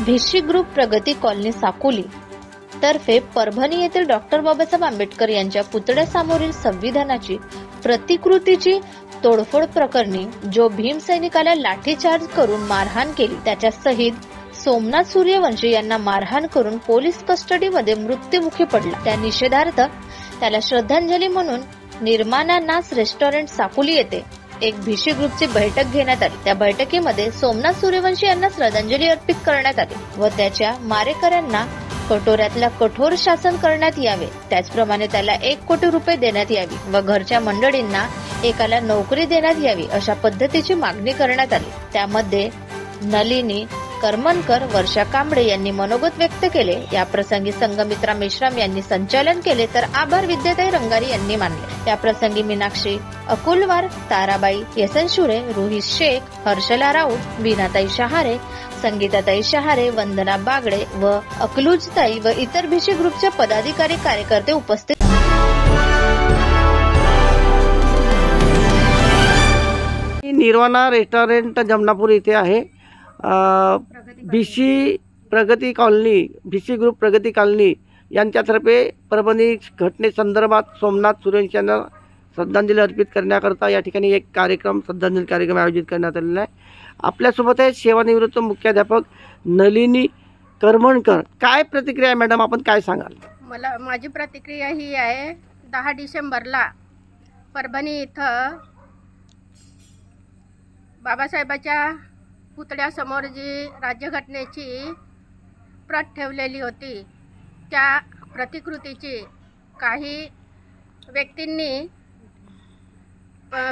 भिशी group प्रगती colony Sakoli तर्फे परभणी येथील डॉक्टर बाबासाहेब आंबेडकर यांच्या पुतळ्यासमोरील संविधानाची प्रतिकृतीची तोडफोड प्रकरणी जो भीमसैनिकाला लाठीचार्ज करून मारहाण केली त्याच्या सहित सोमनाथ सूर्यवंशी यांना मारहाण करून पोलीस कस्टडीमध्ये मृत्युमुखी पडला। त्या निषेधार्थ त्याला श्रद्धांजली म्हणून निर्माणा नास रेस्टॉरंट साकोली येथे एक भिशी ग्रुपची बैठक घेण्यात आली। त्या बैठकीमध्ये सोमनाथ सूर्यवंशी यांना श्रद्धांजली अर्पित करण्यात आली व त्याच्या मारेकऱ्यांना कठोरातला कठोर शासन करण्यात यावे, त्याचप्रमाणे त्याला 1 कोटी रुपये देण्यात यावी व घरच्या मंडळींना एकाला नोकरी देण्यात यावी अशा पद्धतीची मागणी करण्यात आली। त्यामध्ये नलिनी करमनकर, वर्षा कांबळे यांनी मनोगत व्यक्त केले। या प्रसंगी संघमित्रा मेश्राम यांनी संचालन केले तर आभार विद्याताई रंगारी यांनी मानले। त्या प्रसंगी मीनाक्षी अकुलवार, ताराबाई येसनशुरे, रोहित शेख, हर्षला राऊत, वीणाताई शहारे, संगीताताई शहारे, वंदना बागडे व अकलूजताई व इतर भिशी ग्रुपचे पदाधिकारी कार्यकर्ते उपस्थित। निर्वाणा रेस्टॉरंट जमनापूर इथे आहे। भिशी प्रगती कॉलनी, भिशी ग्रुप प्रगती कॉलनी यांच्यातर्फे परभणी घटनेसंदर्भात सोमनाथ सूर्यवंशी यांना श्रद्धांजली अर्पित करण्याकरता या ठिकाणी एक कार्यक्रम, श्रद्धांजली कार्यक्रम आयोजित करण्यात आलेला आहे। आपल्यासोबत आहे सेवानिवृत्त मुख्याध्यापक नलिनी करमनकर। काय प्रतिक्रिया आहे मॅडम, आपण काय सांगाल? माझी प्रतिक्रिया ही आहे, 10 डिसेंबरला परभणी इथं बाबासाहेबाच्या पुतळ्यासमोर जी राज्यघटनेची प्रत ठेवलेली होती त्या प्रतिकृतीची काही व्यक्तींनी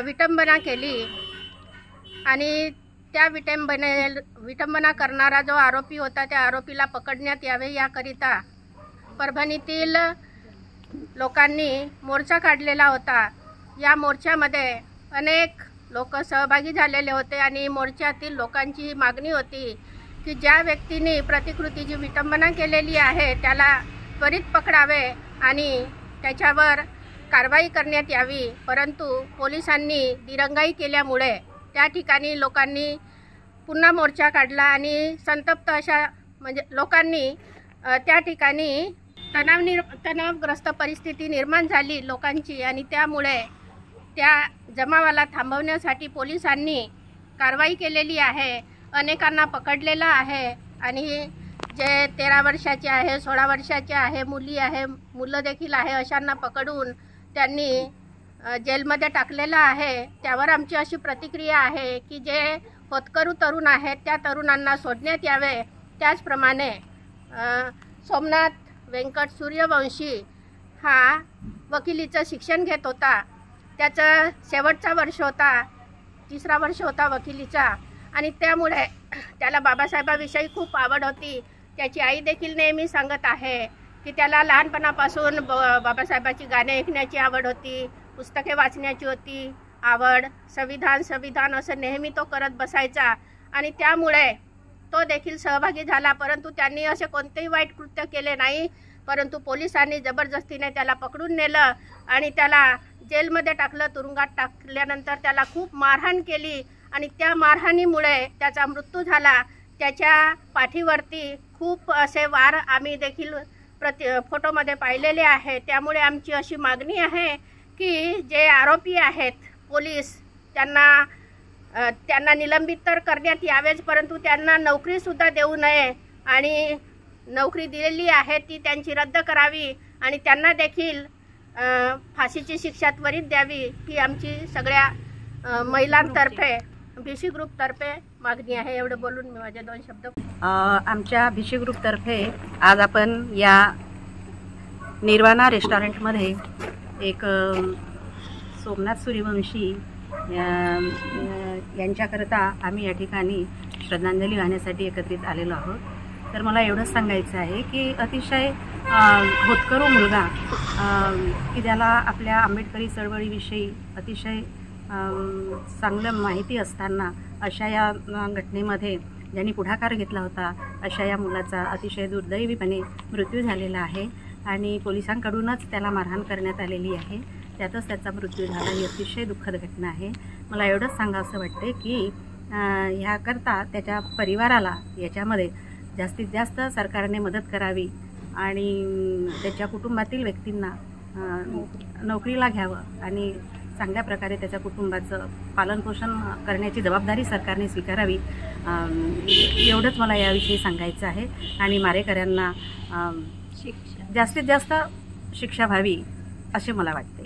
विटंबना केली आणि त्या विटंबना करणारा जो आरोपी होता त्या आरोपीला पकडण्यात यावे याकरिता परभणीतील लोकांनी मोर्चा काढलेला होता। या मोर्चामध्ये अनेक लोक सहभागी झालेले होते आणि मोर्चातील लोकांची मागणी होती की ज्या व्यक्तीने प्रतिकृतीची विटंबना केलेली आहे त्याला त्वरित पकडावे आणि त्याच्यावर कारवाई करण्यात यावी। परंतु पोलिसांनी दिरंगाई केल्यामुळे त्या ठिकाणी लोकांनी पुन्हा मोर्चा काढला आणि संतप्त अशा लोकांनी त्या ठिकाणी तणावग्रस्त परिस्थिती निर्माण झाली लोकांची आणि त्यामुळे त्या जमावाला थांबवण्यासाठी पोलिसांनी कारवाई केलेली आहे। अनेकांना पकडलेलं आहे आणि जे 13 वर्षाचे आहे, 16 वर्षाचे आहे, मुली आहे, मुलं देखील आहे, अशांना पकडून त्यांनी जेलमध्ये टाकलेलं आहे। त्यावर आमची अशी प्रतिक्रिया आहे की जे होतकरू तरुण आहेत त्या तरुणांना सोडण्यात यावे। त्याचप्रमाणे सोमनाथ व्यंकट सूर्यवंशी हा वकिलीचं शिक्षण घेत होता, त्याचा शेवटचा वर्ष होता, 3रा वर्ष होता वकिलीचा आणि त्यामुळे त्याला बाबासाहेबाविषयी खूप आवड होती। त्याची आई देखील नेहमी सांगत आहे की त्याला लहानपणापासून बाबासाहेबाची गाणे ऐकण्याची आवड होती, पुस्तके वाचण्याची होती आवड, संविधान असं नेहमी तो करत बसायचा आणि त्यामुळे तो देखील सहभागी झाला। परंतु त्यांनी असे कोणतेही वाईट कृत्य केले नाही, परंतु पोलिसांनी जबरदस्तीने त्याला पकडून नेलं आणि त्याला जेलमध्ये टाकलं। तुरुंगात टाकल्यानंतर त्याला खूप मारहाण केली आणि त्या मारहाणीमुळे त्याचा मृत्यू झाला। त्याच्या पाठीवरती खूप असे वार आम्ही देखील फोटोमध्ये पाहिलेले आहे। त्यामुळे आमची अशी मागणी आहे की जे आरोपी आहेत पोलीस त्यांना निलंबित तर करण्यात यावेच, परंतु त्यांना नोकरीसुद्धा देऊ नये आणि नोकरी दिलेली आहे ती त्यांची रद्द करावी आणि त्यांना देखील फाशीची शिक्षा त्वरित द्यावी ही आमची सगळ्या महिलांतर्फे भिशी ग्रुपतर्फे मागणी आहे। एवढं बोलून मी माझे 2 शब्द आमच्या भिशी ग्रुपतर्फे आज आपण या निर्वाणा रेस्टॉरंटमध्ये एक सोमनाथ सूर्यवंशी यांच्याकरता आम्ही या ठिकाणी श्रद्धांजली वाहण्यासाठी एकत्रित आलेलो आहोत। तर मला एवढंच सांगायचं आहे की अतिशय होतकरू मुलगा की ज्याला आपल्या आंबेडकरी चळवळीविषयी अतिशय चांगलं माहिती असताना अशा या घटनेमध्ये ज्यांनी पुढाकार घेतला होता अशा या मुलाचा अतिशय दुर्दैवीपणे मृत्यू झालेला आहे आणि पोलिसांकडूनच त्याला मारहाण करण्यात आलेली आहे। त्यातच त्याचा मृत्यू झाला ही अतिशय दुःखद घटना आहे। मला एवढंच सांगावंसं वाटते की ह्याकरता त्याच्या परिवाराला याच्यामध्ये जास्तीत जास्त सरकारने मदत करावी आणि त्याच्या कुटुंबातील व्यक्तींना नोकरीला घ्यावं आणि चांगल्या प्रकारे त्याच्या कुटुंबाचं पालनपोषण करण्याची जबाबदारी सरकारने स्वीकारावी, एवढंच मला याविषयी सांगायचं आहे. आणि मारेकऱ्यांना जास्तीत जास्त शिक्षा व्हावी असे मला वाटते.